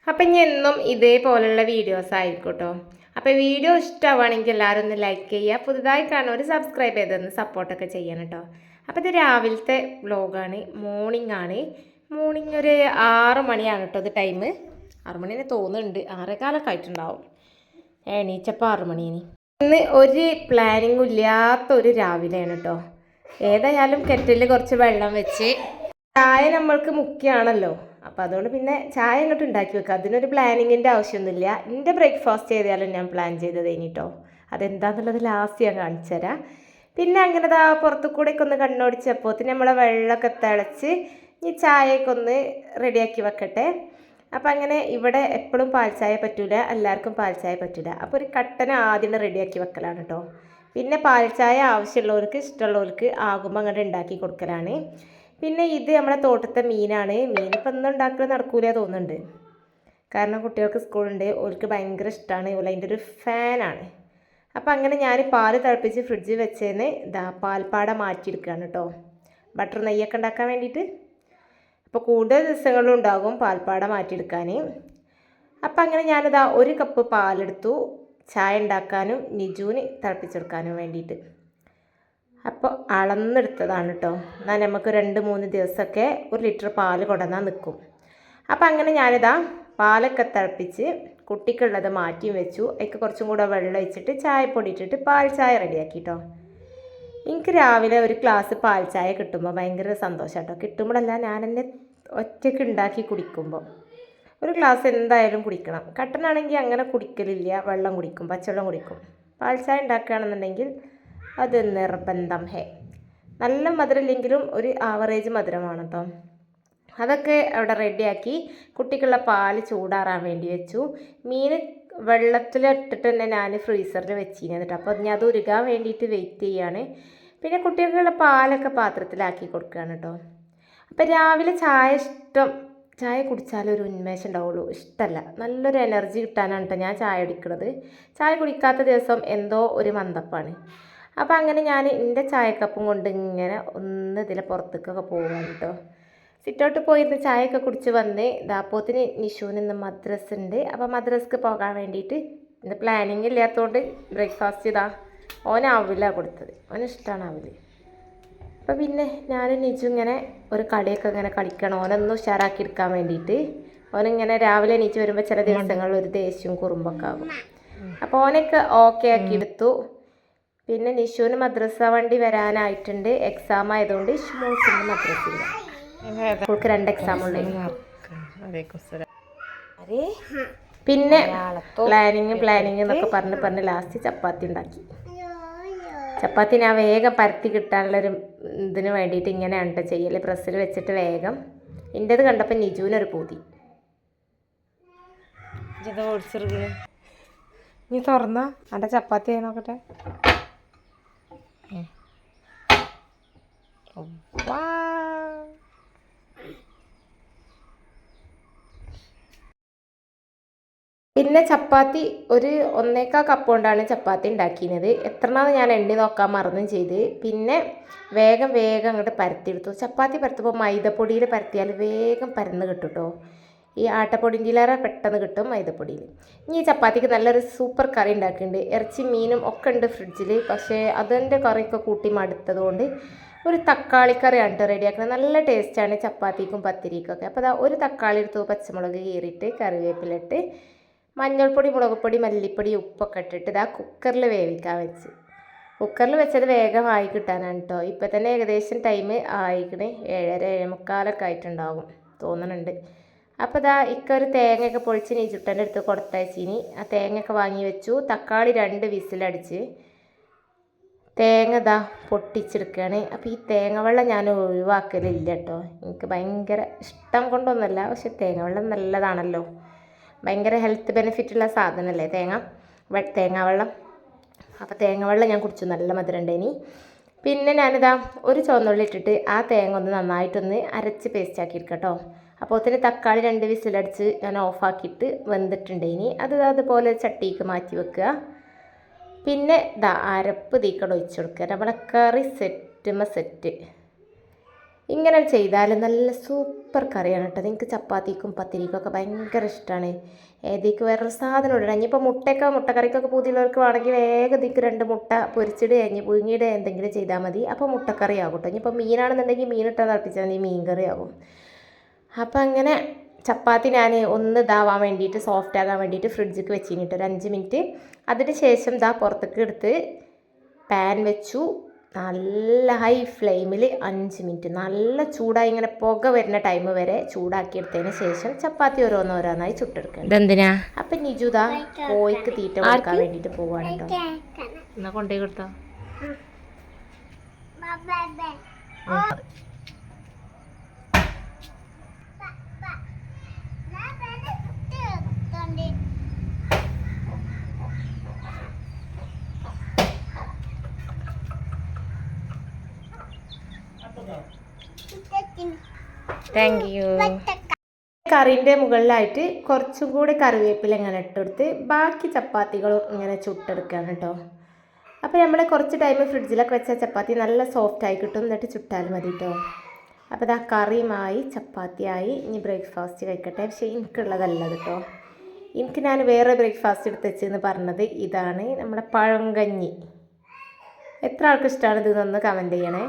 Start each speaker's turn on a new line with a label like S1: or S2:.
S1: അപ്പം ഇനി എന്നും ഇതേപോലെയുള്ള വീഡിയോസ് ആയിരിക്കും കേട്ടോ. അപ്പോൾ വീഡിയോ ഇഷ്ടമാവുകയാണെങ്കിൽ എല്ലാവരും ഒന്ന് ലൈക്ക് ചെയ്യുക, പുതുതായി കാണുന്നവർ സബ്സ്ക്രൈബ് ചെയ്തൊന്ന് സപ്പോർട്ടൊക്കെ ചെയ്യണം കേട്ടോ. അപ്പോൾ ഇത് രാവിലത്തെ വ്ലോഗാണ്, മോർണിംഗ് ആണ്. മോർണിംഗ് ഒരു 6 മണിയാണ് കേട്ടോ ഇത് ടൈം. 6 മണിനെ തോന്നുന്നുണ്ട്, 6:15 ആയിട്ടുണ്ടാവും. എണീച്ചപ്പോൾ 6 മണിയാണ്. ഇന്ന് ഒരു പ്ലാനിങ്ങും ഇല്ലാത്തൊരു രാവിലെയാണ് കേട്ടോ. ഏതായാലും കെറ്റിലിൽ കുറച്ച് വെള്ളം വെച്ച്, ചായ നമ്മൾക്ക് മുഖ്യമാണല്ലോ, അപ്പോൾ അതുകൊണ്ട് പിന്നെ ചായ ഇങ്ങോട്ട് ഉണ്ടാക്കി വെക്കുക. അതിനൊരു പ്ലാനിങ്ങിൻ്റെ ആവശ്യമൊന്നുമില്ല. എൻ്റെ ബ്രേക്ക്ഫാസ്റ്റ് ചെയ്താലും ഞാൻ പ്ലാൻ ചെയ്തത് കഴിഞ്ഞിട്ടോ. അതെന്താണെന്നുള്ളത് ലാസ്റ്റ് ഞാൻ കാണിച്ചു തരാം. പിന്നെ അങ്ങനെ പുറത്തു കൂടെയൊക്കെ ഒന്ന് കണ്ണോടിച്ചപ്പോൾ നമ്മളെ വെള്ളമൊക്കെ തിളച്ച് ഈ ചായയൊക്കെ ഒന്ന് റെഡിയാക്കി വെക്കട്ടെ. അപ്പോൾ അങ്ങനെ ഇവിടെ എപ്പോഴും പാൽ ചായ പറ്റൂല, എല്ലാവർക്കും പാൽ ചായ പറ്റില്ല. അപ്പോൾ ഒരു കട്ടന ആദ്യം റെഡിയാക്കി വെക്കലാണ് കേട്ടോ. പിന്നെ പാൽ ചായ ആവശ്യമുള്ളവർക്ക് ഇഷ്ടമുള്ളവർക്ക് ആകുമ്പോൾ അങ്ങോട്ട് ഉണ്ടാക്കി കൊടുക്കലാണ്. പിന്നെ ഇത് നമ്മുടെ തോട്ടത്തെ മീനാണ്. മീനിപ്പോൾ ഒന്നും ഉണ്ടാക്കൽ നടക്കൂല തോന്നുന്നുണ്ട്, കാരണം കുട്ടികൾക്ക് സ്കൂളുണ്ട്, ഓൾക്ക് ഭയങ്കര ഇഷ്ടമാണ്, ഓൾ അതിൻ്റെ ഒരു ഫാനാണ്. അപ്പോൾ അങ്ങനെ ഞാൻ പാൽ തിളപ്പിച്ച് ഫ്രിഡ്ജിൽ വെച്ചതിന് പാൽപ്പാട മാറ്റിയെടുക്കുകയാണ് കേട്ടോ, ബട്ടർ നെയ്യൊക്കെ ഉണ്ടാക്കാൻ വേണ്ടിയിട്ട്. അപ്പോൾ കൂടുതൽ ദിവസങ്ങളിലും ഉണ്ടാകും പാൽപ്പാട മാറ്റിയെടുക്കാൻ. അപ്പോൾ അങ്ങനെ ഒരു കപ്പ് പാലെടുത്തു ചായ ഉണ്ടാക്കാനും നിജുവിന് തിളപ്പിച്ചെടുക്കാനും വേണ്ടിയിട്ട്. അപ്പോൾ അളന്നെടുത്തതാണ് കേട്ടോ. എന്നാൽ നമുക്ക് 2-3 ദിവസമൊക്കെ 1 ലിറ്റർ പാൽ കൊണ്ടുവന്നാൽ നിൽക്കും. അപ്പോൾ അങ്ങനെ പാലൊക്കെ തിളപ്പിച്ച് കുട്ടിക്കുള്ളത് മാറ്റിയും വെച്ചു. അതിക്ക് കുറച്ചും കൂടെ വെള്ളം ഒഴിച്ചിട്ട് ചായപ്പൊടി ഇട്ടിട്ട് പാൽ ചായ റെഡിയാക്കി കേട്ടോ. എനിക്ക് രാവിലെ ഒരു ഗ്ലാസ് പാൽ ചായ കിട്ടുമ്പോൾ ഭയങ്കര സന്തോഷം കേട്ടോ. കിട്ടുമ്പോഴല്ല, ഞാൻ എന്നെ ഒറ്റയ്ക്ക് ഉണ്ടാക്കി കുടിക്കുമ്പോൾ ഒരു ഗ്ലാസ് എന്തായാലും കുടിക്കണം. കട്ടനാണെങ്കിൽ അങ്ങനെ കുടിക്കലില്ല, വെള്ളം കുടിക്കും, പച്ചവെള്ളം കുടിക്കും. പാൽ ചായ ഉണ്ടാക്കുകയാണെന്നുണ്ടെങ്കിൽ അത് നിർബന്ധം നല്ല മധുരമില്ലെങ്കിലും ഒരു ആവറേജ് മധുരമാണ് കേട്ടോ. അതൊക്കെ അവിടെ റെഡിയാക്കി കുട്ടിക്കുള്ള പാല് ചൂടാറാൻ വേണ്ടി വെച്ചു. മീൻ വെള്ളത്തിലിട്ടിട്ട് തന്നെ ഞാൻ ഫ്രീസറിൽ വെച്ചിരുന്നു കേട്ടോ. അപ്പോൾ ഞാൻ അത് ഉരുകാൻ വേണ്ടിയിട്ട് വെയിറ്റ് ചെയ്യാണ്. പിന്നെ കുട്ടികൾക്കുള്ള പാലൊക്കെ പാത്രത്തിലാക്കി കൊടുക്കുകയാണ് കേട്ടോ. അപ്പോൾ രാവിലെ ചായ കുടിച്ചാലൊരു ഉന്മേഷം ഉണ്ടാവുള്ളൂ, ഇഷ്ടമല്ല, നല്ലൊരു എനർജി കിട്ടാനാണ് കേട്ടോ ഞാൻ ചായ കുടിക്കുന്നത്. ചായ കുടിക്കാത്ത ദിവസം എന്തോ ഒരു മന്ദപ്പാണ്. അപ്പോൾ അങ്ങനെ ഞാൻ എൻ്റെ ചായക്കപ്പും കൊണ്ട് ഇങ്ങനെ ഒന്ന് ഇതിലെ പുറത്തേക്കൊക്കെ പോകാൻ കേട്ടോ. സിറ്റൗട്ട് പോയിരുന്ന് ചായയൊക്കെ കുടിച്ച് വന്ന് ദാപ്പോത്തിന് നിഷുവിന് ഇന്ന് മദ്രസ ഉണ്ട്. അപ്പോൾ മദ്രസക്ക് പോകാൻ വേണ്ടിയിട്ട് ഇന്ന് പ്ലാനിങ് ഇല്ലാത്തതുകൊണ്ട് ബ്രേക്ക്ഫാസ്റ്റ് ഓനാവില്ല കൊടുത്തത്, ഓനിഷ്ടമാണ് ആവില്ല. അപ്പോൾ പിന്നെ ഞാൻ നിജു ഇങ്ങനെ ഒരു കളിയൊക്കെ ഇങ്ങനെ കളിക്കണം, ഓനൊന്ന് ഉഷാറാക്കി എടുക്കാൻ വേണ്ടിയിട്ട്. ഓനിങ്ങനെ രാവിലെ എണീച്ച് വരുമ്പോൾ ചില ദിവസങ്ങളിൽ ഒരു ദേഷ്യവും കുറുമ്പൊക്കെ ആകും. അപ്പോൾ ഓനൊക്കെ ഓക്കെ ആക്കി എടുത്തു. പിന്നെ നിഷുവിന് മദ്രസ വണ്ടി വരാനായിട്ടുണ്ട്. എക്സാം ആയതുകൊണ്ട് ഇഷ്മോൾക്കിന് മദ്രസയില്ല, അവൾക്ക് 2 എക്സാം ഉണ്ട്. പിന്നെ പ്ലാനിങ് എന്നൊക്കെ പറഞ്ഞ് ലാസ്റ്റ് ചപ്പാത്തി ഉണ്ടാക്കി. ചപ്പാത്തി ഞാൻ വേഗം പരത്തി കിട്ടാനുള്ളൊരു ഇതിന് വേണ്ടിയിട്ട് ഇങ്ങനെയാണ് കേട്ടോ ചെയ്യൽ, പ്രസ്സിൽ വെച്ചിട്ട് വേഗം. എൻ്റേത് കണ്ടപ്പോൾ നിജുവിനൊരു പൂതി. നീ തുറന്ന എൻ്റെ ചപ്പാത്തി ആയി നോക്കട്ടെ. പിന്നെ ചപ്പാത്തി ഒരു 1.25 കപ്പ് കൊണ്ടാണ് ചപ്പാത്തി ഉണ്ടാക്കിയത്. എത്രണ്ണാന്ന് ഞാൻ എണ്ണി നോക്കാൻ മറന്നും ചെയ്ത്. പിന്നെ വേഗം അങ്ങോട്ട് പരത്തിയെടുത്തു. ചപ്പാത്തി പരത്തുമ്പോൾ മൈദപ്പൊടിയിൽ പരത്തിയാൽ വേഗം പരന്ന് കിട്ടും കേട്ടോ. ഈ ആട്ടപ്പൊടിയിലേറെ പെട്ടെന്ന് കിട്ടും മൈദപ്പൊടിയിൽ. ഇനി ഈ ചപ്പാത്തിക്ക് നല്ലൊരു സൂപ്പർ കറി ഉണ്ടാക്കുന്നുണ്ട്. ഇറച്ചി മീനും ഒക്കെ ഉണ്ട് ഫ്രിഡ്ജിൽ. പക്ഷേ അതിൻ്റെ കറിയൊക്കെ കൂട്ടി മടുത്തത് കൊണ്ട് ഒരു തക്കാളിക്കറിയാണ് കേട്ടോ റെഡിയാക്കുന്നത്. നല്ല ടേസ്റ്റാണ് ചപ്പാത്തിക്കും പത്തിരിക്കൊക്കെ. അപ്പോൾ ഒരു തക്കാളി എടുത്തു, പച്ചമുളക് കീറിയിട്ട് കറിവേപ്പിലിട്ട് മഞ്ഞൾപ്പൊടി, മുളകുപൊടി, മല്ലിപ്പൊടി, ഉപ്പൊക്കെ ഇട്ടിട്ട് കുക്കറിൽ വേവിക്കാൻ വെച്ച്. കുക്കറിൽ വെച്ചത് വേഗമായി കിട്ടാനാണ് കേട്ടോ. ഇപ്പം തന്നെ ഏകദേശം ടൈം ആയിക്കണേ, 7:45 ആയിട്ടുണ്ടാകും തോന്നുന്നുണ്ട്. അപ്പോൾ ഒരു തേങ്ങയൊക്കെ പൊളിച്ച് നീച്ചുട്ടൻ്റെ അടുത്ത് കൊടുത്തയച്ചിനി. ആ തേങ്ങയൊക്കെ വാങ്ങി വെച്ചു. തക്കാളി 2 വിസിലടിച്ച് തേങ്ങ പൊട്ടിച്ചെടുക്കുകയാണ്. അപ്പോൾ ഈ തേങ്ങ വെള്ളം ഞാൻ ഒഴിവാക്കലില്ല കേട്ടോ. എനിക്ക് ഭയങ്കര ഇഷ്ടം കൊണ്ടൊന്നുമല്ല, പക്ഷെ തേങ്ങ വെള്ളം നല്ലതാണല്ലോ, ഭയങ്കര ഹെൽത്ത് ബെനിഫിറ്റുള്ള സാധനമല്ലേ തേങ്ങാ വെള്ളം. അപ്പോൾ തേങ്ങ വെള്ളം ഞാൻ കുടിച്ചു, നല്ല മധുരമുണ്ടേനി. പിന്നെ ഒരു ചുവന്നുള്ളി ഇട്ടിട്ട് ആ തേങ്ങ ഒന്ന് നന്നായിട്ടൊന്ന് അരച്ച് പേസ്റ്റാക്കി എടുക്കാം കേട്ടോ. അപ്പോൾ തക്കാളി 2 വിസിലടിച്ച് ഞാൻ ഓഫാക്കിയിട്ട് വെന്തിട്ടുണ്ടേനി. അതുപോലെ ചട്ടിക്ക് മാറ്റി വെക്കുക. പിന്നെ അരപ്പ് തീക്കട ഒഴിച്ച് കൊടുക്കുക. നമ്മളെ കറി സെറ്റ്. ഇങ്ങനെ ചെയ്താൽ നല്ല സൂപ്പർ കറിയാണ് കേട്ടോ. എനിക്ക് ചപ്പാത്തിക്കും പത്തിരിക്കും ഒക്കെ ഭയങ്കര ഇഷ്ടമാണ്. ഏതേക്ക് വേറൊരു സാധനം ഇടണം. ഇനിയിപ്പോൾ മുട്ടക്കറിക്കൊക്കെ പുതിയുള്ളവർക്ക് വേണമെങ്കിൽ വേഗം ഇതിക്ക് 2 മുട്ട പൊരിച്ചിട് കഴിഞ്ഞ് പുഴുങ്ങിയിട്ട് എന്തെങ്കിലും ചെയ്താൽ മതി. അപ്പോൾ മുട്ടക്കറി ആകും കേട്ടോ. ഇനിയിപ്പോൾ മീനാണെന്നുണ്ടെങ്കിൽ മീനിട്ടാൽ തിളപ്പിച്ചാൽ മതി, മീൻ കറി ആകും. അപ്പം അങ്ങനെ ചപ്പാത്തി ഞാൻ ഒന്ന് ഇതാവാൻ വേണ്ടിയിട്ട് സോഫ്റ്റ് ആകാൻ വേണ്ടിയിട്ട് ഫ്രിഡ്ജിക്ക് വെച്ചിട്ട് ഒരു 5 മിനിറ്റ്. അതിന് ശേഷം പുറത്തേക്ക് എടുത്ത് പാൻ വെച്ചു. നല്ല ഹൈ ഫ്ലെയിമിൽ 5 മിനിറ്റ് നല്ല ചൂടായി ഇങ്ങനെ പുക വരുന്ന ടൈം വരെ ചൂടാക്കിയെടുത്തതിന് ശേഷം ചപ്പാത്തി ഓരോന്നോരോന്നായി ചുട്ടെടുക്കണം. ഇതെന്തിനാ? അപ്പം നിജുദാ കോഴിക്ക് തീറ്റ കൊടുക്കാൻ വേണ്ടിയിട്ട് പോവാണ് കേട്ടോ. എന്നാ കൊണ്ടുപോയി കൊടുത്തോ. Thank you. കറീൻ്റെ മുകളിലായിട്ട് കുറച്ചും കൂടി കറിവേപ്പില ഇങ്ങനെ ഇട്ടെടുത്ത് ബാക്കി ചപ്പാത്തികളും ഇങ്ങനെ ചുട്ടെടുക്കുകയാണ് കേട്ടോ. അപ്പോൾ നമ്മൾ കുറച്ച് ടൈം ഫ്രിഡ്ജിലൊക്കെ വെച്ച ചപ്പാത്തി നല്ല സോഫ്റ്റായി കിട്ടും. എന്നിട്ട് ചുട്ടാൽ മതി കേട്ടോ. അപ്പോൾ ഇതാ കറിയുമായി ചപ്പാത്തിയായി. ഇനി ബ്രേക്ക്ഫാസ്റ്റ് കഴിക്കട്ടെ. പക്ഷേ എനിക്കുള്ളതല്ല കേട്ടോ. ഞാൻ വേറെ ബ്രേക്ക്ഫാസ്റ്റ് എടുത്ത് വെച്ചെന്ന് പറഞ്ഞത് ഇതാണ്, നമ്മുടെ പഴങ്കഞ്ഞി. എത്ര ആൾക്ക് ഇഷ്ടമാണ് ഇത് എന്നൊന്ന് കമൻറ്റ് ചെയ്യണേ.